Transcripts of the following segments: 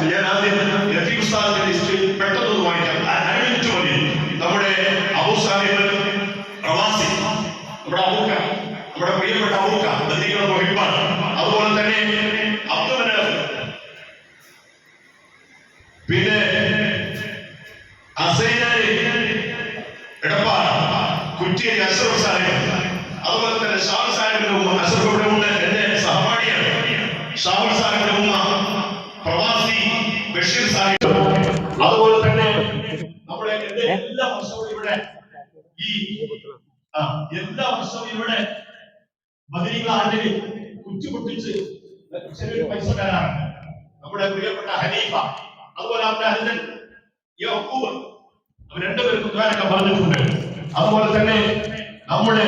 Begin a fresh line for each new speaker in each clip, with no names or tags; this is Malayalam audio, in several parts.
ഞാൻ ആദ്യം ലത്തീഫ് ഉസ്താദിന്റെ ലിസ്റ്റ് പെട്ടെന്ന് വായിക്കാം. നമ്മുടെ അബൂ സാഹിബ് പ്രവാസി, നമ്മുടെ അബൂക്ക, നമ്മുടെ പ്രിയപ്പെട്ട അബൂക്ക ബദരീകളുടെ മുഹിബ്ബാണ്. അതുപോലെ തന്നെ അബ്ദുൽ മനാഫ്, പിന്നെ അസൈനാരി എടപ്പാട്, കുറ്റിയേരി അഷ്റഫ് സാഹിബ്, അതുപോലെ തന്നെ ഷാഹുൽ സാഹിബിന്റെ ഉമ്മ അഷ്റഫ് ഇവിടെ ഉണ്ട്, എന്റെ സഹപാഠിയാണ്. ഷാഹുൽ സാഹിബിന്റെ ഉമ്മ പ്രവാസി ബഷീർ സാഹിബ്, അതുപോലെ തന്നെ നമ്മുടെ എല്ലാ വർഷവും ഇവിടെ ബദരീകൾ ആണ്ടിന് കുറ്റി പൊട്ടിച്ച് ചെറിയൊരു പൈസ തരാറ് നമ്മുടെ പ്രിയപ്പെട്ട ഹനീഫ, അതുപോലെ അവരുടെ ഹസ്ബൻഡ് യഹൂബ്, അവർ രണ്ടുപേർക്കും ദ്വാരക പറഞ്ഞിട്ടുണ്ട്. അതുപോലെ തന്നെ നമ്മുടെ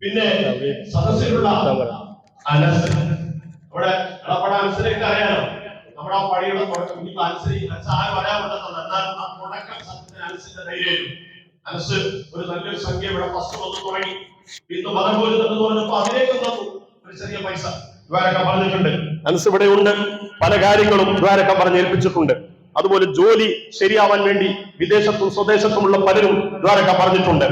പിന്നെ സദസ്സിലുള്ള അനസ്, നമ്മുടെ അനസിലേക്ക് അറിയാലോ, നമ്മുടെ ആ പടിയുടെ തുടക്കം ഇനി സഹായം വരാനുണ്ടെന്നുണ്ട്. എന്നാൽ ആ തുടക്കം സത്യത്തിന് അനസിന്റെ ധൈര്യം. അനസ് ഒരു നല്ലൊരു സംഖ്യ ഇവിടെ ഫസ്റ്റ് വന്ന് തുടങ്ങി. ഇന്ന് മതം പോലും എന്ന് പറഞ്ഞപ്പോ അതിലേക്ക് തന്നു ഒരു ചെറിയ പൈസ ദ്വാരക പറഞ്ഞിട്ടുണ്ട്. അനസ് ഇവിടെ ഉണ്ട്, പല കാര്യങ്ങളും ദ്വാരക പറഞ്ഞ് ഏൽപ്പിച്ചിട്ടുണ്ട്. അതുപോലെ ജോലി ശരിയാവാൻ വേണ്ടി വിദേശത്തും സ്വദേശത്തുമുള്ള പലരും ദ്വാരക പറഞ്ഞിട്ടുണ്ട്.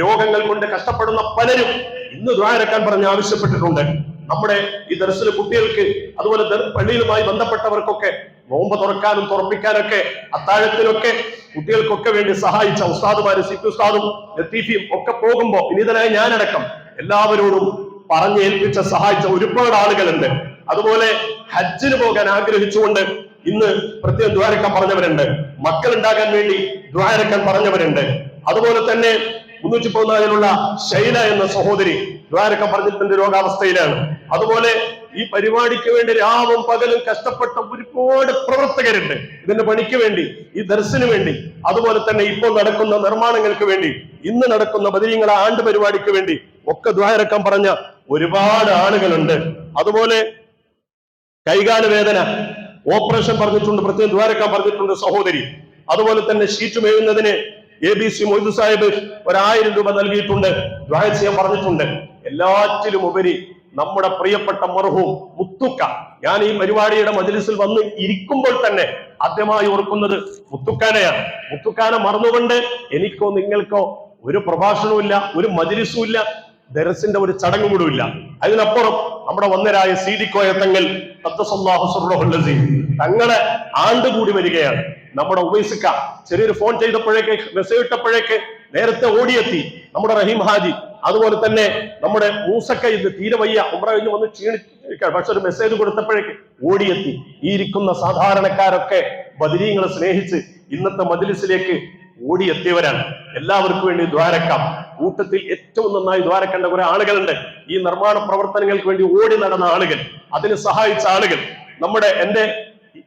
രോഗങ്ങൾ കൊണ്ട് കഷ്ടപ്പെടുന്ന പലരും ഇന്ന് ദ്വാരക്കാൻ പറഞ്ഞ് ആവശ്യപ്പെട്ടിട്ടുണ്ട്. നമ്മുടെ ഈ ദർസിലെ കുട്ടികൾക്ക്, അതുപോലെ പള്ളിയിലുമായി ബന്ധപ്പെട്ടവർക്കൊക്കെ നോമ്പ് തുറക്കാനും തുറപ്പിക്കാനൊക്കെ അത്താഴത്തിനൊക്കെ കുട്ടികൾക്കൊക്കെ വേണ്ടി സഹായിച്ച ഉസ്താദുമാര്, സിപ്പി ഉസ്താദും ലത്തീഫിയും ഒക്കെ പോകുമ്പോ വിനീതനായ ഞാനടക്കം എല്ലാവരോടും പറഞ്ഞേൽപ്പിച്ച സഹായിച്ച ഒരുപാട് ആളുകളുണ്ട്. അതുപോലെ ഹജ്ജിന് പോകാൻ ആഗ്രഹിച്ചുകൊണ്ട് ഇന്ന് പ്രത്യേകം ദ്വാരക്കാൻ പറഞ്ഞവരുണ്ട്. മക്കൾ ഉണ്ടാകാൻ വേണ്ടി ദ്വാരക്കാൻ പറഞ്ഞവരുണ്ട്. അതുപോലെ തന്നെ 314 ശൈല എന്ന സഹോദരി ദ്വാരക്കം പറഞ്ഞിട്ടുണ്ട്, രോഗാവസ്ഥയിലാണ്. അതുപോലെ ഈ പരിപാടിക്ക് വേണ്ടി രാവും പകലും കഷ്ടപ്പെട്ട ഒരുപാട് പ്രവർത്തകരുണ്ട് ഇതിന്റെ പണിക്ക് വേണ്ടി, ഈ ദർസിന് വേണ്ടി. അതുപോലെ തന്നെ ഇപ്പോൾ നടക്കുന്ന നിർമ്മാണങ്ങൾക്ക് വേണ്ടി, ഇന്ന് നടക്കുന്ന ബദരീങ്ങളെ ആണ്ട് പരിപാടിക്ക് വേണ്ടി ഒക്കെ ദ്വാരക്കം പറഞ്ഞ ഒരുപാട് ആളുകളുണ്ട്. അതുപോലെ കൈകാല വേദന ഓപ്പറേഷൻ പറഞ്ഞിട്ടുണ്ട്, പ്രത്യേകം ദ്വാരക്കം പറഞ്ഞിട്ടുണ്ട് സഹോദരി. അതുപോലെ തന്നെ ഷീറ്റ് മേയുന്നതിന് ABC മൊയ്തു സാഹിബ് 1000 രൂപ നൽകിയിട്ടുണ്ട്, ദുആ ചെയ്യാൻ പറഞ്ഞിട്ടുണ്ട്. എല്ലാറ്റിലും ഉപരി നമ്മുടെ പ്രിയപ്പെട്ട മർഹൂം മുത്തുക്ക, ഞാൻ ഈ പരിപാടിയുടെ മജ്‌ലിസിൽ വന്ന് ഇരിക്കുമ്പോൾ തന്നെ ആദ്യമായി ഓർക്കുന്നത് മുത്തുക്കാനെയാണ്. മുത്തുക്കാനെ മറന്നുകൊണ്ട് എനിക്കോ നിങ്ങൾക്കോ ഒരു പ്രഭാഷണവും ഇല്ല, ഒരു മജ്‌ലിസും ഇല്ല, ദർസിന്റെ ഒരു ചടങ്ങും കൂടെ ഇല്ല. അതിനപ്പുറം നമ്മുടെ വന്നരായ സീഡിക്കോയ തങ്ങൾ തങ്ങളെ ആണ്ട് കൂടി വരികയാണ്. നമ്മുടെ ഉവൈസിക്ക ചെറിയൊരു ഫോൺ ചെയ്തപ്പോഴേക്ക്, മെസ്സേജ് ഇട്ടപ്പോഴേക്ക് നേരത്തെ ഓടിയെത്തി. നമ്മുടെ റഹീം ഹാജി, അതുപോലെ തന്നെ നമ്മുടെ മൂസക്ക ഇന്ന് തീരെ വയ്യ, ഉംറ കഴിഞ്ഞ് വന്ന് ക്ഷീണിക്കാൻ, പക്ഷെ ഒരു മെസ്സേജ് കൊടുത്തപ്പോഴേക്ക് ഓടിയെത്തി. ഈ ഇരിക്കുന്ന സാധാരണക്കാരൊക്കെ ബദരീങ്ങളെ സ്നേഹിച്ച് ഇന്നത്തെ മജ്‌ലിസിലേക്ക് ഓടിയെത്തിയവരാണ്. എല്ലാവർക്കും വേണ്ടി ദ്വാരക്കാം. കൂട്ടത്തിൽ ഏറ്റവും നന്നായി ദ്വാരക്കേണ്ട കുറെ ആളുകളുണ്ട്. ഈ നിർമ്മാണ പ്രവർത്തനങ്ങൾക്ക് വേണ്ടി ഓടി നടന്ന ആളുകൾ, അതിന് സഹായിച്ച ആളുകൾ. എന്റെ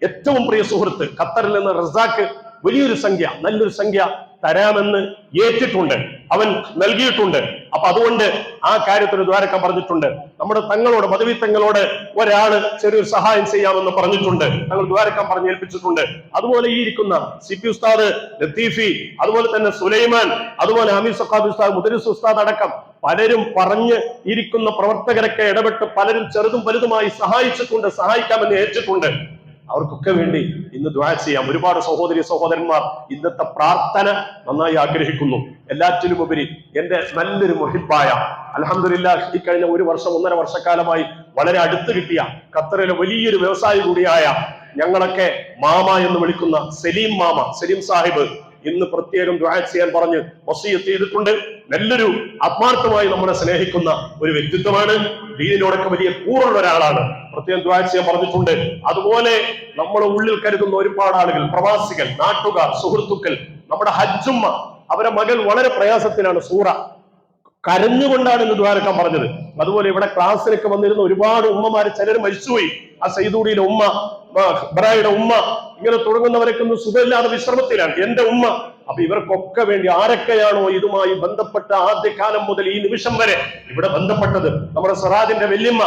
ഏറ്റവും പ്രിയ സുഹൃത്ത് ഖത്തറിൽ നിന്ന് റസാഖ് വലിയൊരു സംഖ്യ, നല്ലൊരു സംഖ്യ തരാമെന്ന് ഏറ്റിട്ടുണ്ട്, അവൻ നൽകിയിട്ടുണ്ട്. അപ്പൊ അതുകൊണ്ട് ആ കാര്യത്തിൽ ദ്വാരക്കാൻ പറഞ്ഞിട്ടുണ്ട്. നമ്മുടെ തങ്ങളോട്, മദവി തങ്ങളോട് ഒരാള് ചെറിയൊരു സഹായം ചെയ്യാമെന്ന് പറഞ്ഞിട്ടുണ്ട്, തങ്ങൾ ദ്വാരക്കാൻ പറഞ്ഞ് ഏൽപ്പിച്ചിട്ടുണ്ട്. അതുപോലെ ഈ ഇരിക്കുന്ന സിപ്പി ഉസ്താദ്, ലത്തീഫി, അതുപോലെ തന്നെ സുലൈമാൻ, അതുപോലെ ഹമീദ് സഖാഫി ഉസ്താദ്, മുദരിസ് ഉസ്താദ് അടക്കം പലരും പറഞ്ഞ് ഇരിക്കുന്ന പ്രവർത്തകരൊക്കെ ഇടപെട്ട് പലരും ചെറുതും വലുതുമായി സഹായിച്ചിട്ടുണ്ട്, സഹായിക്കാമെന്ന് ഏറ്റിട്ടുണ്ട്. അവർക്കൊക്കെ വേണ്ടി ഇന്ന് ദുആ ചെയ്യാം. ഒരുപാട് സഹോദരി സഹോദരന്മാർ ഇന്നത്തെ പ്രാർത്ഥന നന്നായി ആഗ്രഹിക്കുന്നു. എല്ലാറ്റിലും ഉപരി എന്റെ നല്ലൊരു മുഹിബ്ബായ, അൽഹംദുലില്ലാഹ് ഈ കഴിഞ്ഞ 1 വർഷം 1.5 വർഷക്കാലമായി വളരെ അടുത്ത് കിട്ടിയ ഖത്തറിലെ വലിയൊരു വ്യവസായി കൂടിയായ ഞങ്ങളൊക്കെ മാമ എന്ന് വിളിക്കുന്ന സലീം മാമ, സലീം സാഹിബ് ഇന്ന് പ്രത്യേകം ദുആ ചെയ്യാൻ പറഞ്ഞ് വസിയത്ത് ചെയ്തിട്ടുണ്ട്. നല്ലൊരു ആത്മാർത്ഥമായി നമ്മളെ സ്നേഹിക്കുന്ന ഒരു വ്യക്തിത്വമാണ്, ദീനിനോടൊക്കെ വലിയ കൂറുള്ള ഒരാളാണ്, പ്രത്യേകം ദുആ ചെയ്യാൻ പറഞ്ഞിട്ടുണ്ട്. അതുപോലെ നമ്മുടെ ഉള്ളിൽ കരുതുന്ന ഒരുപാട് ആളുകൾ, പ്രവാസികൾ, നാട്ടുകാർ, സുഹൃത്തുക്കൾ, നമ്മുടെ ഹജ്ജുമ്മ, അവരെ മകൾ വളരെ പ്രയാസത്തിലാണ്, സൂറ കരഞ്ഞുകൊണ്ടാണ് ഇന്ന് ദ്വാരക്കാൻ പറഞ്ഞത്. അതുപോലെ ഇവിടെ ക്ലാസ്സിലൊക്കെ വന്നിരുന്ന ഒരുപാട് ഉമ്മമാര്, ചിലർ മരിച്ചുപോയി. ആ സയ്യിദൂടിയിലെ ഉമ്മ, ബറായുടെ ഉമ്മ, ഇങ്ങനെ തുടങ്ങുന്നവരൊക്കെ ഒന്ന് സുഖമില്ലാതെ വിശ്രമത്തിലാണ്, എന്റെ ഉമ്മ. അപ്പൊ ഇവർക്കൊക്കെ വേണ്ടി ആരൊക്കെയാണോ ഇതുമായി ബന്ധപ്പെട്ട ആദ്യകാലം മുതൽ ഈ നിമിഷം വരെ ഇവിടെ ബന്ധപ്പെട്ടത്, നമ്മുടെ സിറാജിന്റെ വല്യമ്മ,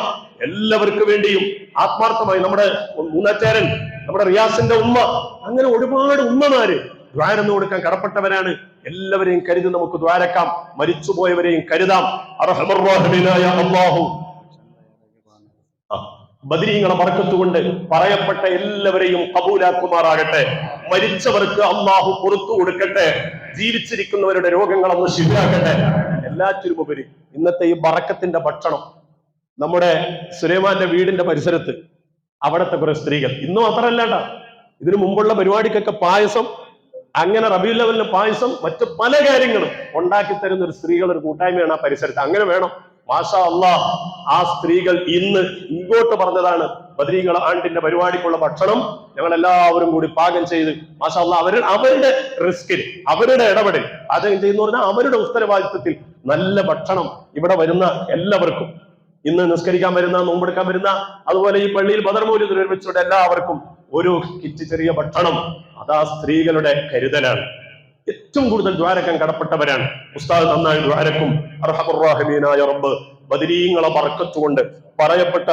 എല്ലാവർക്കും വേണ്ടിയും ആത്മാർത്ഥമായി, നമ്മുടെ മൂന്നാറ്റേരൻ, നമ്മുടെ റിയാസിന്റെ ഉമ്മ, അങ്ങനെ ഒരുപാട് ഉമ്മമാര് ദ്വാരന്ന് കൊടുക്കാൻ കടപ്പെട്ടവരാണ്. എല്ലാവരെയും കരുതി നമുക്ക് ദ്വാരക്കാം, മരിച്ചുപോയവരെയും കരുതാം. അർഹമർ റഹീമായ അല്ലാഹു ബദരീങ്ങളെ ബർക്കത്തുകൊണ്ട് പറയപ്പെട്ട എല്ലാവരെയും കബൂലാക്കുമാറാകട്ടെ. മരിച്ചവർക്ക് അള്ളാഹു പുറത്തു കൊടുക്കട്ടെ. ജീവിച്ചിരിക്കുന്നവരുടെ രോഗങ്ങൾ ഒന്ന് ശിവരാക്കട്ടെ. എല്ലാറ്റിനും ഉപരി ഇന്നത്തെ ഈ ബറക്കത്തിന്റെ ഭക്ഷണം നമ്മുടെ സുലൈമാന്റെ വീടിന്റെ പരിസരത്ത് അവിടത്തെ കുറെ സ്ത്രീകൾ ഇന്നും മാത്രമല്ലാണ്ട ഇതിനു മുമ്പുള്ള പരിപാടിക്കൊക്കെ പായസം, അങ്ങനെ റബീഉൽ അവ്വലിന് പായസം, മറ്റു പല കാര്യങ്ങളും ഉണ്ടാക്കി തരുന്ന ഒരു സ്ത്രീകൾ ഒരു കൂട്ടായ്മയാണ് ആ പരിസരത്ത്. അങ്ങനെ വേണം. മാഷാ അല്ലാഹ്, ആ സ്ത്രീകൾ ഇന്ന് ഇങ്ങോട്ട് പറഞ്ഞതാണ് ബദരീങ്ങളെ ആണ്ടിന്റെ പരിപാടിക്കുള്ള ഭക്ഷണം ഞങ്ങൾ എല്ലാവരും കൂടി പാകം ചെയ്ത് മാഷാ അല്ലാഹ് അവരുടെ റിസ്കിൽ, അവരുടെ ഇടപെടൽ പാചകം ചെയ്യുന്ന പറഞ്ഞാൽ അവരുടെ ഉത്തരവാദിത്വത്തിൽ നല്ല ഭക്ഷണം ഇവിടെ വരുന്ന എല്ലാവർക്കും, ഇന്ന് നിസ്കരിക്കാൻ വരുന്ന, നോമ്പെടുക്കാൻ വരുന്ന, അതുപോലെ ഈ പള്ളിയിൽ ബദർ മൗലിദ് നിർമ്മിച്ചുകൊണ്ട് എല്ലാവർക്കും ഒരു കിറ്റ് ചെറിയ ഭക്ഷണം, അതാ സ്ത്രീകളുടെ കരുതലാണ്. ഏറ്റവും കൂടുതൽ ദ്വാരക്കാൻ കടപ്പെട്ടവരാണ്. ഉസ്താദ് നന്നായി ദ്വാരക്കും. അർഹമർ റഹീമീനായ റബ്ബ് ബദരീങ്ങളെ ബർക്കത്തുകൊണ്ട് പറയപ്പെട്ട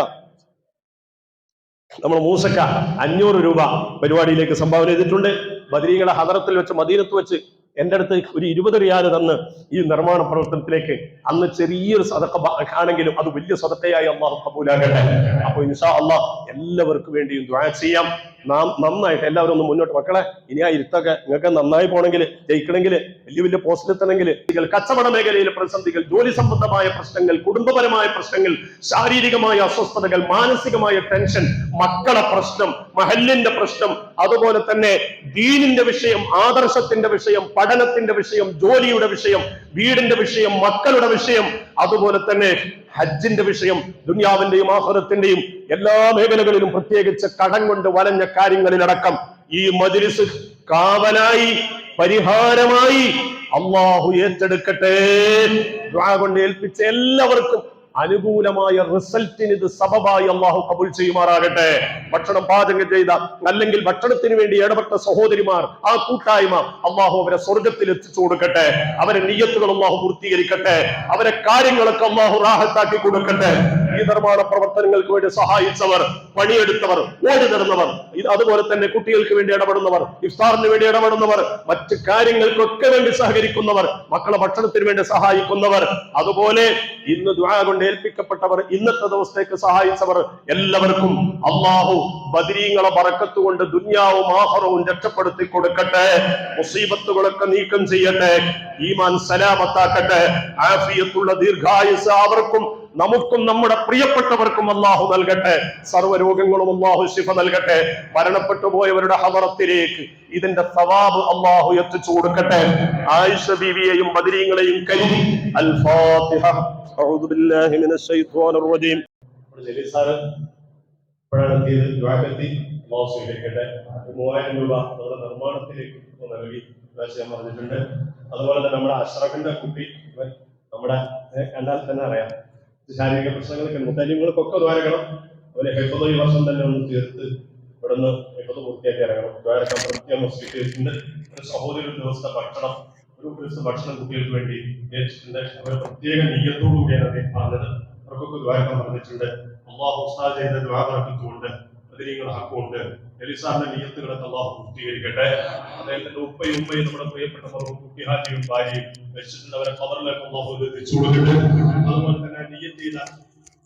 നമ്മൾ മൂസക്ക 500 രൂപ പരിപാടിയിലേക്ക് സംഭാവന ചെയ്തിട്ടുണ്ട്. ബദരീങ്ങളെ ഹദറത്തിൽ വെച്ച്, മദീനത്ത് വെച്ച് എന്റെ അടുത്ത് ഒരു 20 റിയാൽ തന്ന് ഈ നിർമ്മാണ പ്രവർത്തനത്തിലേക്ക് അന്ന് ചെറിയൊരു സദഖ ആണെങ്കിലും അത് വലിയ സദഖയായി അള്ളാഹു കബൂലാകട്ടെ. അപ്പൊ ഇൻഷാ അള്ളാഹ് എല്ലാവർക്കും വേണ്ടിയും ദുആ ചെയ്യാം. നാം നന്നായിട്ട് എല്ലാവരും ഒന്ന് മുന്നോട്ട്. മക്കളെ, ഇനി ആ ഇരുത്തൊക്കെ നിങ്ങൾക്ക് നന്നായി പോകണമെങ്കിൽ, ജയിക്കണമെങ്കിൽ, വലിയ വലിയ പോസ്റ്റിലെത്തണമെങ്കിൽ, കച്ചവട മേഖലയിലെ പ്രതിസന്ധികൾ, ജോലി സംബന്ധമായ പ്രശ്നങ്ങൾ, കുടുംബപരമായ പ്രശ്നങ്ങൾ, ശാരീരികമായ അസ്വസ്ഥതകൾ, മാനസികമായ ടെൻഷൻ, മക്കളെ പ്രശ്നം, മഹല്ലിന്റെ പ്രശ്നം, അതുപോലെ തന്നെ ദീനിന്റെ വിഷയം, ആദർശത്തിന്റെ വിഷയം, പഠനത്തിന്റെ വിഷയം, ജോലിയുടെ വിഷയം, വീടിന്റെ വിഷയം, മക്കളുടെ വിഷയം, അതുപോലെ തന്നെ ഹജ്ജിന്റെ വിഷയം, ദുനിയാവിന്റെയും ആഖിറത്തിന്റെയും എല്ലാ മേഖലകളിലും പ്രത്യേകിച്ച് കടം കൊണ്ട് വലഞ്ഞ കാര്യങ്ങളിലടക്കം ഈ മജ്ലിസ് കാവലായി, പരിഹാരമായി അള്ളാഹു ഏറ്റെടുക്കട്ടെ. ദുആ കൊണ്ട് ഏൽപ്പിച്ച എല്ലാവർക്കും അനുകൂലമായ റിസൾട്ടിന് ഇത് സബബായി അള്ളാഹു കബൂൽ ചെയ്യുമാറാകട്ടെ. ഭക്ഷണം പാചകം ചെയ്ത, അല്ലെങ്കിൽ ഭക്ഷണത്തിന് വേണ്ടി ഇടപെട്ട സഹോദരിമാർ, ആ കൂട്ടായ്മ അള്ളാഹു അവരെ സ്വർഗത്തിൽ എത്തിച്ചു കൊടുക്കട്ടെ. അവരെ നിയ്യത്തുകൾ അള്ളാഹു പൂർത്തീകരിക്കട്ടെ. അവരെ കാര്യങ്ങളൊക്കെ അള്ളാഹു റാഹത്താക്കി കൊടുക്കട്ടെ. ഈ നിർമ്മാണ പ്രവർത്തനങ്ങൾക്ക് വേണ്ടി സഹായിച്ചവർ, പണിയെടുത്തവർ, ഓടി നടന്നവർ, അതുപോലെ തന്നെ കുട്ടികൾക്ക് വേണ്ടി ഇടപെടുന്നവർ, ഇഫ്താറിന് വേണ്ടി ഇടപെടുന്നവർ, മറ്റു കാര്യങ്ങൾക്കൊക്കെ വേണ്ടി സഹകരിക്കുന്നവർ, മക്കളെ ഭക്ഷണത്തിന് വേണ്ടി സഹായിക്കുന്നവർ, അതുപോലെ ഇന്ന് ദുആ കൊണ്ട് ഏൽപ്പിക്കപ്പെട്ടവർ, ഇന്നത്തെ ദിവസത്തേക്ക് സഹായിച്ചവർ എല്ലാവർക്കും അള്ളാഹു ബദരീങ്ങളെ ബറക്കത്ത് കൊണ്ട് ദുനിയാവും ആഖിറവും രക്ഷപ്പെടുത്തി കൊടുക്കട്ടെ. മുസീബത്തുകളൊക്കെ നീക്കം ചെയ്യട്ടെ. ഈമാൻ സലാമത്താക്കട്ടെ. ആഫിയത്തുള്ള ദീർഘായുസ് അവർക്കും നമുക്കും നമ്മുടെ പ്രിയപ്പെട്ടവർക്കും അള്ളാഹു നൽകട്ടെ. സർവ്വരോഗങ്ങളും അള്ളാഹു ശിഫ നൽകട്ടെ. മരണപ്പെട്ടു പോയവരുടെ ഹദറത്തിലേക്ക് ഇതിന്റെ സവാബ് അള്ളാഹു എത്തിച്ചു കൊടുക്കട്ടെ. ആയിഷ ബീവിയെയും ബദരീങ്ങളെയും കരുതി. അൽ ഫാത്തിഹ. അഊദു ബില്ലാഹി മിനശ് ശൈത്വാനിർ റജീം. സാറ് ഇപ്പോഴാണ് ദ്വാരത്തി അള്ളാഹു സ്വീകരിക്കട്ടെ. 3000 രൂപ നമ്മുടെ നിർമ്മാണത്തിലേക്ക് നൽകി ഞാൻ പറഞ്ഞിട്ടുണ്ട്. അതുപോലെ തന്നെ നമ്മുടെ അഷ്റഫിന്റെ കുട്ടി, നമ്മുടെ കണ്ടാൽ തന്നെ അറിയാം ശാരീരിക പ്രശ്നങ്ങളൊക്കെ മുത്തലിങ്ങൾക്കൊക്കെ ദ്വാരക്കണം. അവരെ ഹെഫദ് ഈ വർഷം തന്നെ ഒന്ന് തീർത്ത് ഇവിടുന്ന് ഹെഫദ് പൂർത്തിയാക്കി ഇറങ്ങണം. ദ്വാരക്കാൻ പ്രത്യേകം സ്വീകരിച്ചിട്ടുണ്ട്. ഒരു സഹോദരി ഒരു ദിവസത്തെ ഭക്ഷണം, ഒരു ദിവസത്തെ ഭക്ഷണം കുട്ടികൾക്ക് വേണ്ടി ഏറ്റിട്ടുണ്ട്. അവരെ പ്രത്യേക നീയത്തോടു കൂടിയാണ് അദ്ദേഹം പറഞ്ഞത്. അവർക്കൊക്കെ ദ്വാരക്കാൻ പറഞ്ഞിട്ടുണ്ട്. അള്ളാഹു ഉസ്താദ് ചെയ്ത ദ്വാരക്കുകൊണ്ട് ബദരീങ്ങളെ ഹക്കുണ്ട്. എലിസാറിന്റെ നീയത്തുകളൊക്കെ അള്ളാഹു പൂർത്തീകരിക്കട്ടെ. അദ്ദേഹത്തിന്റെ ഉപ്പയും ഉമ്മയും നമ്മുടെ പ്രിയപ്പെട്ടവരും കുട്ടിഹാജിയും ഭാര്യയും വെച്ചിട്ടുണ്ട്. അവരെ ഖബറിലേക്ക് അള്ളാഹു എത്തിച്ചു കൊടുക്കട്ടെ. അതുപോലെ തന്നെ നിയ്യത്ത് ചെയ്ത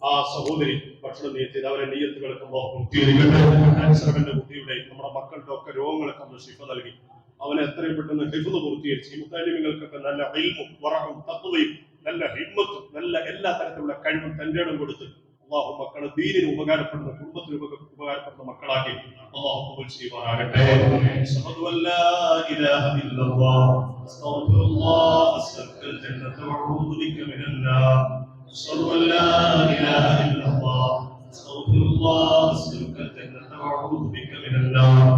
ആ സഹോദരി ഭക്ഷണം നിയ്യത്ത് ചെയ്ത് അവരെ നിയ്യത്തുകളൊക്കെ അള്ളാഹു പൂർത്തീകരിക്കട്ടെ. അൻസറിന്റെ കുട്ടിയുടെ, നമ്മുടെ മക്കളുടെ ഒക്കെ രോഗങ്ങളൊക്കെ നമ്മൾ ശിഫ നൽകി അവനെ എത്രയും പെട്ടെന്ന് ഹിഫ്ദ് പൂർത്തീകരിച്ച് ഈ മുത്തലിമികൾക്കൊക്കെ നല്ല ഇൽമും വറഹും തഖ്വയും നല്ല ഹിമ്മത്തും നല്ല എല്ലാ തരത്തിലുള്ള കഴിവും തന്റേടം കൊടുത്ത് അള്ളാഹു മക്കളെ ദീനിന് ഉപകാരപ്പെടുന്ന, കുടുംബത്തിന് ഉപകാരപ്പെടുന്ന മക്കളാക്കി അള്ളാഹു ഖബൂൽ ചെയ്യുമാറാകട്ടെ. അശ്ഹദു അല്ലാ ഇലാഹ ഇല്ലല്ലാഹ് അസ്തഗ്ഫിറുല്ലാഹ് അസ്തഗ്ഫിറുൽ ജന്നത വഅഊദു ബിക മിനൻ നാർ. അശ്ഹദു അല്ലാ ഇലാഹ ഇല്ലല്ലാഹ് അസ്തഗ്ഫിറുല്ലാഹ് അസ്തഗ്ഫിറുൽ ജന്നത വഅഊദു ബിക മിനൻ നാർ.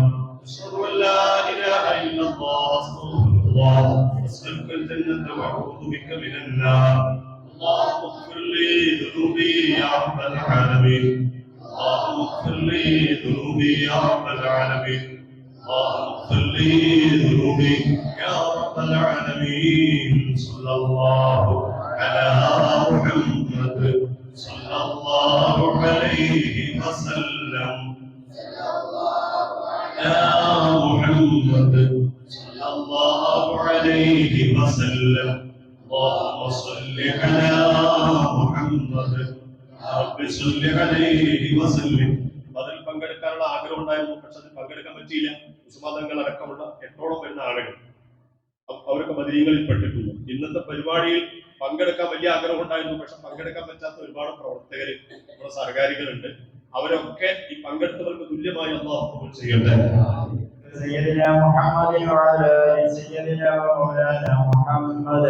അശ്ഹദു അല്ലാ ഇലാഹ ഇല്ലല്ലാഹ് അസ്തഗ്ഫിറുല്ലാഹ് അസ്തഗ്ഫിറുൽ ജന്നത വഅഊദു ബിക മിനൻ നാർ. اللهم اغفر لي ذنوبي يا رب العالمين. اللهم اغفر لي ذنوبي يا رب العالمين. اللهم اغفر لي ذنوبي يا رب العالمين. صلى الله على محمد صلى الله عليه وسلم. صلى الله على محمد صلى الله عليه وسلم. اللهم صل على محمد അതിൽ പങ്കെടുക്കാനുള്ള ആഗ്രഹം ഉണ്ടായിരുന്നു. പക്ഷെ അതിൽ പങ്കെടുക്കാൻ പറ്റിയില്ല. ഉസ്മാതങ്ങൾ അടക്കമുള്ള 8ഓളം വരുന്ന ആളുകൾ അവരൊക്കെ ബദരീങ്ങളിൽ പെട്ടിട്ടുണ്ട്. ഇന്നത്തെ പരിപാടിയിൽ പങ്കെടുക്കാൻ വലിയ ആഗ്രഹം ഉണ്ടായിരുന്നു. പക്ഷെ പങ്കെടുക്കാൻ പറ്റാത്ത ഒരുപാട് പ്രവർത്തകർ, നമ്മുടെ സർക്കാരികളുണ്ട്. അവരൊക്കെ ഈ പങ്കെടുത്തവർക്ക് തുല്യമായി അല്ലാഹു ചെയ്യട്ടെ.
سيدنا محمد وعلى آل سيدنا ومولانا محمد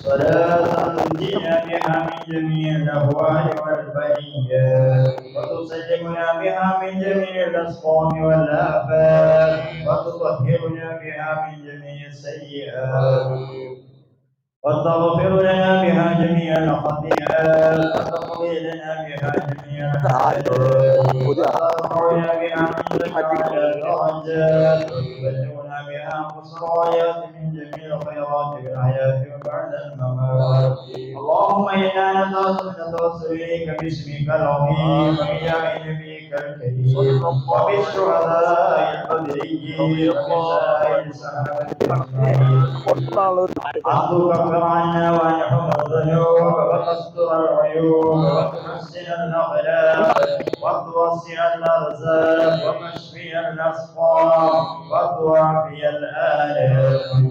صلاة تنجينا بها من جميع الأهوال والبليات وتسلمنا بها من جميع الأسقام والآفات وتطهرنا بها من جميع السيئات وتغفر لنا بها جميع الخطيئات وتقضي لنا بها جميع الحاجات وترفعنا بها عندك على الدرجات وتبلغنا بها خسرايات من جميع الخيرات في الحياة وبعد الممات. اللهم إنا نتوسل إليك باسمك العظيم وبجاه نبيك الكريم وبالشهداء البدريين وبسائر الصحابة أجمعين أن تكفر عنا ونحم الذنوب وتستر العيوب وتحسن الأخلاق وتوسع الأرزاق وتشفي الأسقام وتعافي الآلام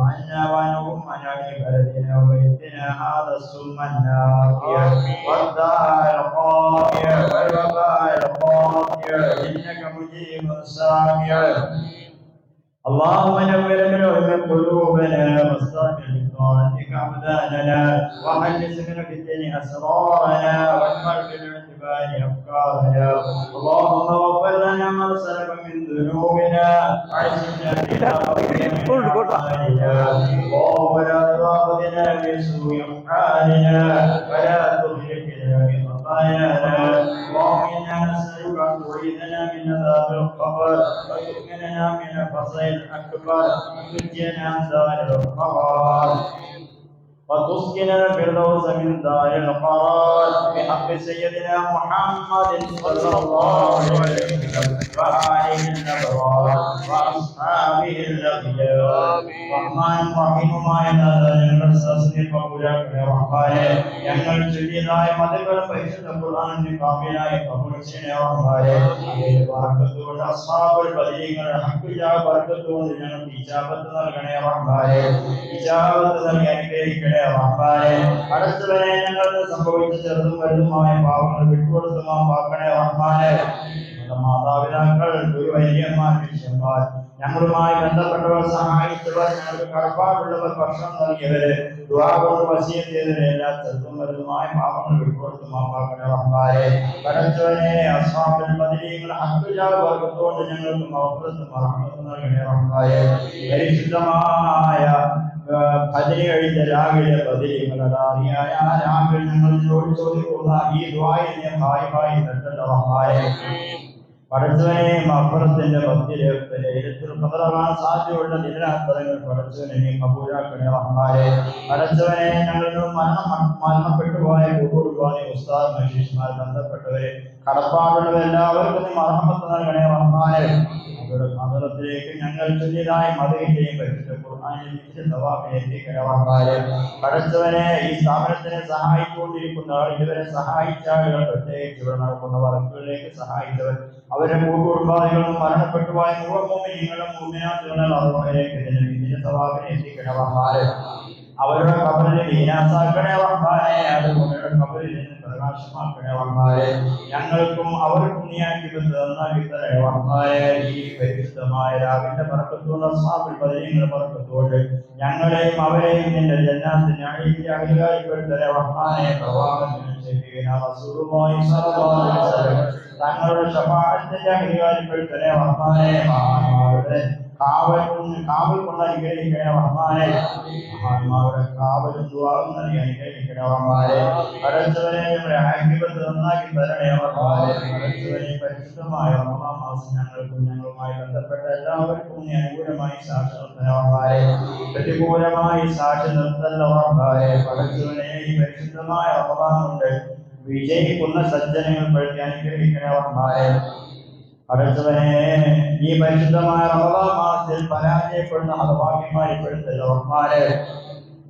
عنا ونهم عن بلدنا وبيتنا هذا السم النافع والداء القاطع والوباء القاطع إنك مجيب سامع. اللهم نور بالعلم قلوبنا واستغفر بطاعتك أبداننا وحدث من الفتن أسرارنا واجمل بالاعتبار أفكارنا. اللهم اغفر لنا ما سلف من ذنوبنا وعزنا بنا وبنا أعمالنا ولا تؤاخذنا بسوء أفعالنا ولا تهلكنا بخطايانا. اللهم إنا نسألك أن تعيذنا من عذاب القبر وتؤمننا من الفصل الأكبر وتنجينا عن دار القرار وتسكننا الفردوس من دار القرار بحق سيدنا محمد صلى الله عليه وسلم وآله الأبرار وأصحابه الأخيار. رحمن رحيمമായ ഞങ്ങൾ സസ്യപൗരങ്ങളെ റഹ്മാനെ, ഞങ്ങൾ ചൊല്ലിയതായ മതങ്ങൾ പരിശുദ്ധ ഖുർആനിന്റെ കാഫിയായി കബൂൽ ചെയ്യണേ റഹ്മാനെ. ബർക്കത്തുകൊണ്ട് അസ്ഹാബുൽ ബദരീങ്ങൾ ഹഖിയാ ബർക്കത്തുകൊണ്ട് ഞങ്ങൾക്ക് ഇജാബത്ത് നൽകണേ റഹ്മാനെ. ഇജാബത്ത് നൽകി അനുഗ്രഹിക്കണേ റഹ്മാനെ. അടുത്തവരെ ഞങ്ങൾക്ക് സംഭവിച്ച ചെറുതും വലുതുമായ പാവങ്ങൾ വിട്ടുകൊടുത്ത് മാപ്പാക്കണേ റഹ്മാനെ. മാതാപിതാക്കൾ, ഗുരുവൈര്യന്മാർ, ശിഷ്യന്മാർ, ഞങ്ങളുമായി ബന്ധപ്പെട്ടവർ, സഹായിച്ചവർ, ഞങ്ങൾക്ക് കടപ്പാടുള്ളവർ, ഭക്ഷണം നൽകിയവര്, ദുആ കൊണ്ട് വസിയത്ത് ചെയ്തവരെ എല്ലാ ചെറുതും വലുതുമായ പാവങ്ങൾ വിട്ടുകൊടുത്ത് മാപ്പാക്കണേ റഹ്മാനെ. പടച്ചവനെ, അസ്ഹാബുൽ ബദരീങ്ങൾ ഹഖിയാ ബർക്കത്തുകൊണ്ട് ഞങ്ങൾക്ക് മഗ്ഫിറത്തും റഹ്മത്തും നൽകണേ റഹ്മാനെ. പരിശുദ്ധമായ കഴിഞ്ഞ രാവിലെ ബദരീങ്ങളായ രാവിലെ ഞങ്ങളോട് ചോദിക്കുന്ന ഈ ദുആയിനെ ഹായിമായി തട്ടല്ല റഹ്മാനെ. പടച്ചവനെ, മഗ്ഫിറത്തിന്റെ മധ്യത്തിൽ ഖദറാൻ സാധ്യതയുള്ള ദിനാന്തരങ്ങൾ പടച്ചവനെ നീ കബൂലാക്കണേ റഹ്മാനെ. പടച്ചവനെ, ഞങ്ങളിൽ മരണപ്പെട്ടു പോയ കുടുംബാനി ഉസ്താദ് മഹീഷ്മാർ ബന്ധപ്പെട്ടവരെ കടപ്പാടുള്ളവരെല്ലാവർക്കും നീ മർഹമത്ത് നൽകണേ റഹ്മാനെ. അവരുടെ ഖദറത്തിലേക്ക് ഞങ്ങൾ ചൊല്ലിയതായ മദീനയെയും പരിശുദ്ധ ഖുർആനിന്റെ സവാബിനെ എത്തിക്കണേ റഹ്മാനെ. പടച്ചവനെ, ഈ സ്ഥാപനത്തിനെ സഹായിച്ചുകൊണ്ടിരിക്കുന്ന ഇതുവരെ സഹായിച്ച ആളുകൾ, പ്രത്യേകിച്ച് ഇവിടെ നടക്കുന്ന വർക്കുകളിലേക്ക് സഹായിച്ചവർ, അവരുടെ കുടുംബാദികളും മരണപ്പെട്ടുപോയ മുഴുവനും മുഅ്മിനാത്തുകളിലേക്ക് ഇതിന്റെ സവാബിനെ എത്തിക്കണേ റഹ്മാനെ. അവരുടെ ഖബറിനെ വിനാശാക്കണേ റഹ്മാനെ. അവരുടെ ഖബറിൽ നിന്ന് പ്രകാശമാക്കണേ റഹ്മാനെ. ഞങ്ങൾക്കും അവർക്കും നീ ആക്കിയത് നന്നാക്കി തരണേ റഹ്മാനെ. ഈ പരിശുദ്ധമായ രാവിന്റെ ബർക്കത്തുകൊണ്ട് അസ്ഹാബുൽ ബദരീങ്ങളുടെ ബർക്കത്തുകൊണ്ട് ഞങ്ങളെയും അവരെയും നിന്റെ ജന്നാത്തിന്റെ അഴിയിലെ അധികാരിപ്പെടുത്തണേ റഹ്മാനെ. തങ്ങളുടെ ശഫാഅത്തിന്റെ അധികാരിപ്പെടുത്തണേ റഹ്മാനെ. മഹാന്മാരുടെ കാവൽ കൊണ്ട് അനുഗ്രഹിക്കണേ റഹ്മാനെ. മഹാന്മാരുടെ കാവലും ദുആവും നൽകി അനുഗ്രഹിക്കണേ റഹ്മാനെ. പടച്ചവനെ, ഞങ്ങളുടെ ആഖിറത്ത് നന്നാക്കി തരണേ റഹ്മാനെ. പടച്ചവനെ, പരിശുദ്ധമായ റമളാൻ മാസം ഞങ്ങൾക്കും ഞങ്ങളുമായി ബന്ധപ്പെട്ട എല്ലാവർക്കും നീ അനുകൂലമായി സാക്ഷി നിർത്തണേ റഹ്മാനെ. പ്രതികൂലമായി സാക്ഷി നിർത്തല്ല റഹ്മാനെ. പടച്ചവനെ, ഈ പരിശുദ്ധമായ റമളാൻ കൊണ്ട് വിജയിക്കുന്ന സജ്ജനങ്ങൾ പെടുത്തി അനുഗ്രഹിക്കണേ റഹ്മാനെ. പടച്ചവനെ, ഈ പരിശുദ്ധമായ റമളാൻ മാസത്തിൽ പരാജയപ്പെടുന്ന ഹതഭാഗ്യന്മാരെ പെടുത്തല്ല റഹ്മാനെ.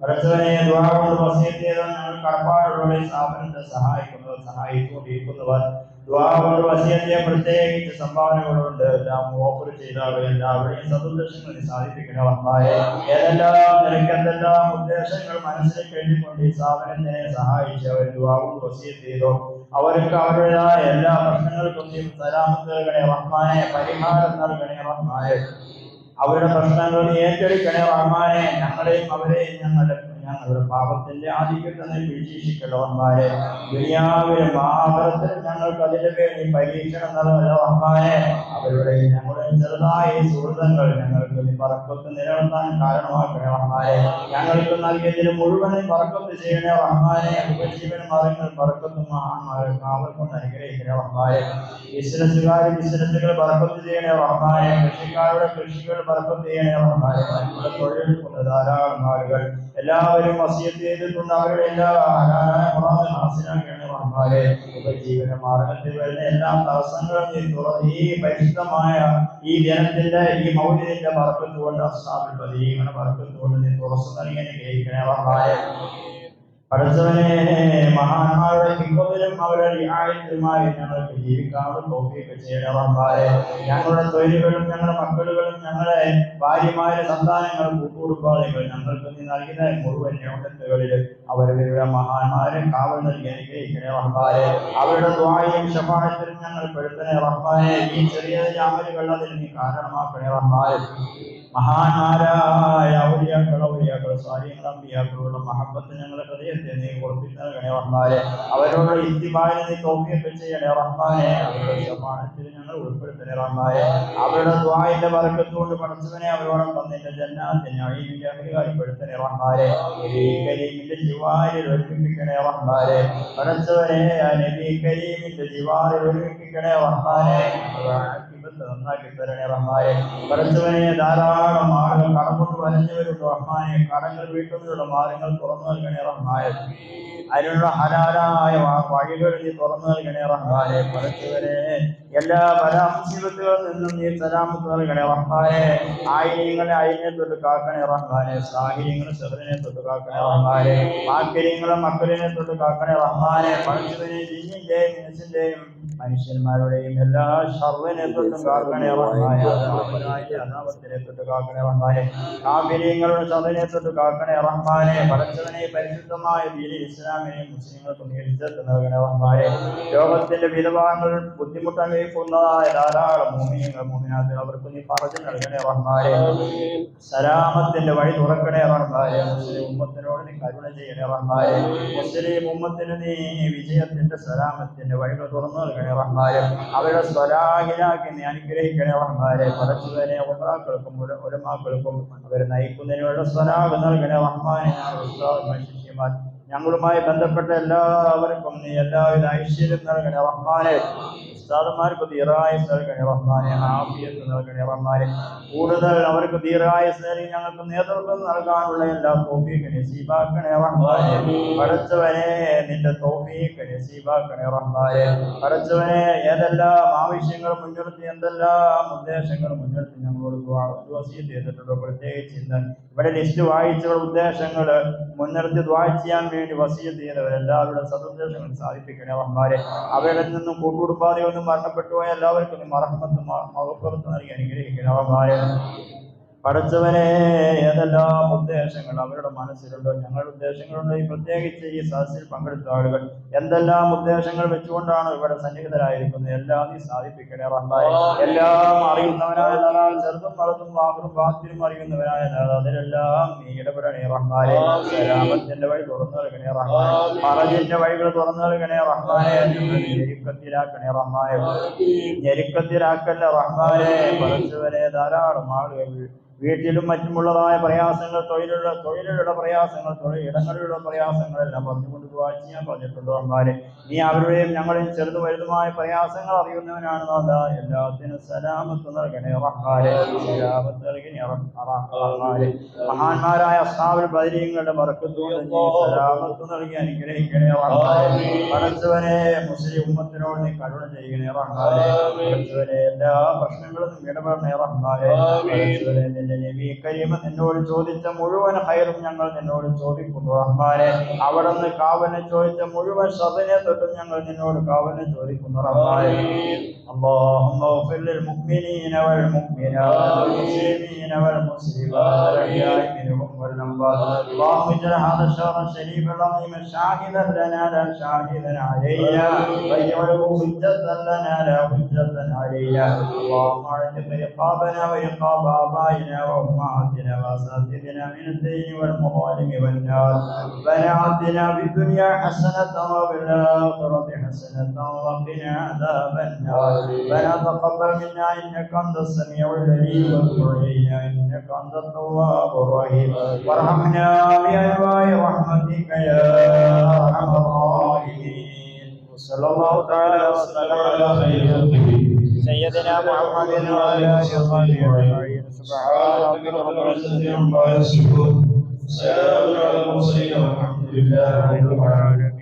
പടച്ചവനെ ദുആ കൊണ്ട് വസിയത്ത് ചെയ്ത ഞങ്ങൾ കടപ്പാടുകളോടെ സ്ഥാപനത്തെ സഹായിച്ചുകൊണ്ടിരിക്കുന്നവർ ദുആ കൊണ്ട് വസിയത്തെ പ്രത്യേകിച്ച് സംഭാവനകളുണ്ട് എല്ലാം ഓഫർ ചെയ്താൽ എല്ലാവരെയും സതുദ്ദേശങ്ങൾ സാധിപ്പിക്കണ റഹ്മാനെ. ഏതെല്ലാം നിനക്ക് എന്തെല്ലാം ഉദ്ദേശങ്ങൾ മനസ്സിൽ കരുതിക്കൊണ്ട് ഈ സ്ഥാപനത്തിനെ സഹായിച്ച് അവർ ദുആ കൊണ്ട് വസിയത്ത് ചെയ്തോ അവർക്ക് അവരുടേതായ എല്ലാ പ്രശ്നങ്ങൾക്കും നീ സലാമത്ത് നൽകണേ റഹ്മാനെ, പരിഹാരം നൽകണേ റഹ്മാനെ. അവരുടെ പ്രശ്നങ്ങൾ ഏറ്റെടുക്കണേ റഹ്മാനെ. ഞങ്ങളെയും അവരെയും ഞങ്ങളുടെ പാപത്തിന്റെ ആധിക്യത്തെ പിടിച്ചിരിക്കല്ലോ റഹ്മാനെ. ദുനിയാവിലും ആഖിറത്തിലും ഞങ്ങൾക്ക് അതിന്റെ പേരിൽ പരീക്ഷണം നൽകണ റഹ്മാനെ. അവരുടെയും ഞങ്ങളുടെയും ചെറുതായ സുഹൃത്തുക്കൾ ഞങ്ങൾക്ക് നീ ബറക്കത്ത് നിലനിർത്താൻ കാരണമാക്കണേ റഹ്മാനെ. ഞങ്ങൾക്ക് നൽകിയതിന് മുഴുവനും ബറക്കത്ത് ചെയ്യണേ റഹ്മാനെ. ഉപജീവന മാർഗങ്ങൾ ബറക്കത്തും കാവൽ കൊണ്ട് അനുഗ്രഹിക്കണേ റഹ്മാനെ. ബിസിനസ്സുകൾ ബറക്കത്ത് ചെയ്യണേ റഹ്മാനെ. കൃഷിക്കാരുടെ കൃഷികൾ ബറക്കത്ത് ചെയ്യണേ റഹ്മാനെ. തൊഴിലെടുക്കുന്ന ധാരാളം ആളുകൾ എല്ലാവരും വസിയത്ത് ചെയ്തിട്ടുണ്ട്. അവരുടെ എല്ലാ ഹാസിലാക്കണേ റഹ്മാനെ. ഉപജീവന മാർഗത്തിൽ വരുന്ന എല്ലാ തടസ്സങ്ങളും ഈ പരിശുദ്ധമായ ഈ ജനത്തിന്റെ ഈ മൗലിന്റെ ബറക്കത്ത് കൊണ്ട് അസ്ഹാബുൽ ബദീഅ ബറക്കത്ത് കൊണ്ട് നീ തുറന്നു നൽകി അനുഗ്രഹിക്കണേ റഹ്മാനെ. പടച്ചവനെ മഹാന്മാരുടെ ഹിഫ്ളിലും അവരുടെ റിആയത്തിലുമായി ഞങ്ങൾക്ക് ജീവിക്കാനുള്ള തൗഫീഖ് ചെയ്യണേ റഹ്മാനെ. ഞങ്ങളുടെ തൊഴിലുകളും ഞങ്ങളുടെ മക്കളുകളും ഞങ്ങളുടെ ഭാര്യമാരുടെ സന്താനങ്ങളും കൂട്ടുകുടുംബാദികൾ ഞങ്ങൾക്ക് നീ നൽകുന്ന മുഴുവൻ നിയമത്തുകളിൽ അവരുടെ മഹാന്മാരെ കാവൽ നൽകി അനുഗ്രഹിക്കണേ റഹ്മാനെ. അവരുടെ ദുആയിലും ശഫാഅത്തിലും ഞങ്ങൾ പെടുത്തണേ റഹ്മാനെ. ഈ ചെറിയ അമലുകൾ അതിൽ നീ കാരണമാക്കണേ റഹ്മാനെ. മഹാന്മാരായ ഔലിയാക്കൾ സ്വാലിഹീങ്ങൾ അമ്പിയാക്കളുടെ മഹബ്ബത്ത് ഞങ്ങളുടെ ഹൃദയത്തെ നീ ഉറപ്പിച്ച് നൽകണേ റഹ്മാനെ. അവരോട് ഇത്തിബാഇന് നീ തൗഫീഖ് ചെയ്യണേ റഹ്മാനെ. അവരുടെ ശഫാഅത്തിൽ ഞങ്ങൾ ഉൾപ്പെടുത്തണേ റഹ്മാനെ. അവരുടെ ദുആഇന്റെ ബറക്കത്ത് കൊണ്ട് പടച്ചവനെ അവരോടൊപ്പം നിന്റെ ജന്നാത്തിൽ നഈമിന്റെ അഹ്ലിയായിപ്പെടുത്തണേ റഹ്മാനെ. നബി കരീമിന്റെ ജിവാരിൽ ഒരുമിപ്പിക്കണേ റഹ്മാനെ. പടച്ചവനെ നബി കരീമിന്റെ ജിവാരിൽ ഒരുമിപ്പിക്കണേ റഹ്മാനെ. നന്നാക്കി തരണേ റഹ്മാനെ. പടച്ചവനെ ധാരാളം ആളുകൾ കടം കൊണ്ട് വലഞ്ഞവരുണ്ട് റഹ്മാനെ. കടങ്ങൾ വീട്ടുന്നതിനുള്ള മാർഗങ്ങൾ തുറന്നു നൽകണേ റഹ്മാനെ. അതിനുള്ള ഹലാലായ വഴികൾ നീ തുറന്നു നൽകണേ റഹ്മാനെ. പടച്ചവനെ എല്ലാ ബലാമുസീബത്തുകളിൽ നിന്നും നീ സലാമത്ത് നൽകണേ റഹ്മാനെ. ആയിരങ്ങളെ അയിനെ തൊട്ട് കാക്കണേ റഹ്മാനെ. സാഹിര്യങ്ങളെ ചെറുതിനെ തൊട്ട് കാക്കണേ റഹ്മാനെ. മാക്കരിയങ്ങളെ മക്കളിനെ തൊട്ട് കാക്കണേ റഹ്മാനെ. പടച്ചവനെ ജിന്നിന്റെയും ഇൻസിന്റെയും മനുഷ്യന്മാരുടെയും എല്ലാ ഷർറിനെ തൊട്ടും കാക്കണേ റഹ്മാനെ. അനാപത്തിനെ തൊട്ട് കാക്കണേ റഹ്മാനെ. കാഫിരീങ്ങളുടെ ഷർറിനെ തൊട്ട് കാക്കണേ റഹ്മാനെ. പടച്ചവനെ പരിശുദ്ധമായ ദീനിൽ ഇസ്ലാമിനെയും മുസ്ലിങ്ങൾക്കും ഇജ്ജത്ത് നൽകണേ റഹ്മാനെ. ലോകത്തിന്റെ വിധവാങ്ങൾ ബുദ്ധിമുട്ട് അനുഭവിക്കുന്നതായ ധാരാളം മുഅ്മിനീങ്ങൾ അവർക്ക് നീ പറഞ്ഞു നൽകണേ റഹ്മാനെ. സലാമത്തിന്റെ വഴി തുറക്കണേ റഹ്മാനെ. മുസ്ലിം ഉമ്മത്തിനോട് നീ കരുണ ചെയ്യണേ റഹ്മാനെ. മുസ്ലിം ഉമ്മത്തിന് നീ വിജയത്തിന്റെ സലാമത്തിന്റെ വഴികൾ തുറന്നു നൽകണേ റഹ്മാനെ. അവരുടെ സ്വലാഹിലാക്കി നീ അനുഗ്രഹിക്കണേ റഹ്മാനെ. പടച്ചവനെ ഉമറാക്കൾക്കും ഉലമാക്കൾക്കും അവരെ നയിക്കുന്നതിനുള്ള സ്വലാഹ് നൽകണേ റഹ്മാനെ. ശിഷ്യന്മാർ ഞങ്ങളുമായി ബന്ധപ്പെട്ട എല്ലാവർക്കും നീ എല്ലാവിധ ഐശ്വര്യം നൽകണേ റഹ്മാനെ. ഉസ്താദന്മാർക്ക് ദീർഘായുസ് നൽകണേ റഹ്മാനെ. ആഫിയത്ത് നൽകണേ റഹ്മാനെ. കൂടുതൽ അവർക്ക് ദീർഘായുസ് നൽകി ഞങ്ങൾക്ക് നേതൃത്വം നൽകാനുള്ള എല്ലാ തൗഫീഖ് നസീബാക്കണേ റഹ്മാനെ. പടച്ചവനെ നിന്റെ തൗഫീഖ് നസീബാക്കണേ റഹ്മാനെ. പടച്ചവനെ ഏതെല്ലാം ആവശ്യങ്ങൾ മുൻനിർത്തി എന്തെല്ലാം ഉദ്ദേശങ്ങൾ മുൻനിർത്തി ഞങ്ങളോട് വസിയത്ത് ചെയ്തിട്ടുണ്ടോ, പ്രത്യേകിച്ച് ഇന്ന് ഇവിടെ ലിസ്റ്റ് വായിച്ചുള്ള ഉദ്ദേശങ്ങൾ മുൻനിർത്തി ദുആ ചെയ്യാൻ വേണ്ടി വസിയത്ത് ചെയ്തവരെല്ലാവരുടെ സതുദ്ദേശങ്ങൾ സാധിപ്പിക്കണേ റഹ്മാനെ. അവരിൽ നിന്നും കൂട്ടുകുടുംബാദികൾ മരണപ്പെട്ടു പോയ എല്ലാവർക്കും മറഹ്മത്തും മഗ്ഫിറത്തും നൽകി അനുഗ്രഹിക്കണേ റഹ്മാനെ. പടച്ചവനെ ഏതെല്ലാം ഉദ്ദേശങ്ങൾ അവരുടെ മനസ്സിലുണ്ടോ, ഞങ്ങളുടെ ഉദ്ദേശങ്ങളുണ്ടോ, ഈ പ്രത്യേകിച്ച് ഈ സദസ്സിൽ പങ്കെടുത്ത ആളുകൾ എന്തെല്ലാം ഉദ്ദേശങ്ങൾ വെച്ചുകൊണ്ടാണ് ഇവിടെ സന്നിഹിതരായിരിക്കുന്നത് എല്ലാം നീ സാധിപ്പിക്കണേ റഹ്മാനെ. എല്ലാം അറിയുന്നവനായ നാളാൽ ചെറുതും വളർത്തും വാക്കും വാത്തിനും അറിയുന്നവനായ നാൾ അതിലെല്ലാം നീ ഇടപെടണേ റഹ്മാനെ. സലാമത്തിന്റെ വഴി തുറന്നു നൽകണേ റഹ്മാനെ. ഫറജിന്റെ വഴികൾ തുറന്നു നൽകണേ റഹ്മാനെ. ഞെരുക്കത്തിലാക്കണേ റഹ്മാനെ. ഞെരുക്കത്തിലാക്കല്ല റഹ്മാനെ. പടച്ചവനെ ധാരാളം ആളുകൾ വീട്ടിലും മറ്റുമുള്ളതായ പ്രയാസങ്ങൾ, തൊഴിലുള്ള പ്രയാസങ്ങൾ, തൊഴിലിടങ്ങളിലുള്ള പ്രയാസങ്ങളെല്ലാം പറഞ്ഞുകൊണ്ട് ദുആ ചെയ്യാൻ പറഞ്ഞിട്ടുണ്ട് റഹ്മാനെ. നീ അവരുടെയും ഞങ്ങളുടെയും ചെറുതു വലുതുമായ പ്രയാസങ്ങൾ അറിയുന്നവനാണ് നാഥാ. എല്ലാത്തിനും സലാമത്ത് നൽകണേ റഹ്മാനെ. സലാമത്ത് നൽകണേ റഹ്മാനെ. മഹാന്മാരായ അസ്ഹാബുൽ ബദരീങ്ങളുടെ ബറക്കത്തുകൊണ്ട് നീ സലാമത്ത് നൽകി അനുഗ്രഹിക്കണേ റഹ്മാനെ. പടച്ചവനെ മുസ്ലിം ഉമ്മത്തിനോട് നീ കരുണ ചെയ്യണേ റഹ്മാനെ. പടച്ചവനെ എല്ലാ പ്രശ്നങ്ങളും ഇടപെടണേ റഹ്മാനെ. പടച്ചവനെ നിന്റെ നബി കരീം നിന്നോട് ചോദിച്ച മുഴുവൻ ഖൈറും ഞങ്ങൾ നിന്നോട് ചോദിക്കുന്നു റഹ്മാനെ. അവിടുന്ന് കാവലിനെ ചോദിച്ച മുഴുവൻ ഷർറിനെ തൊട്ടും ഞങ്ങൾ നിന്നോട് കാവലിനെ ചോദിക്കുന്നു റഹ്മാനെ. اللهم اغفر للمؤمنين والمؤمنات والمسلمين والمسلمات الأحياء منهم والأموات. اللهم اجعل هذا الشهر الشريف العظيم شاهدا لنا لا شاهدا علينا، واجعله حجة لنا لا حجة علينا. اللهم اعتق رقابنا ورقاب آبائنا وأمهاتنا وأساتذتنا من الدين والمظالم والنار. ربنا آتنا في الدنيا حسنة وفي الآخرة حسنة وقنا عذاب النار. ربنا تقبل منا إنك أنت السميع العليم وتب علينا إنك أنت التواب الرحيم، وارحمنا بأنواع رحمتك يا أرحم الراحمين. صلى الله تعالى وسلم على خير خلقه سيدنا محمد وعلى آله وصحبه أجمعين. سبحان ربك رب العزة عما يصفون، سلام على المرسلين والحمد لله رب العالمين.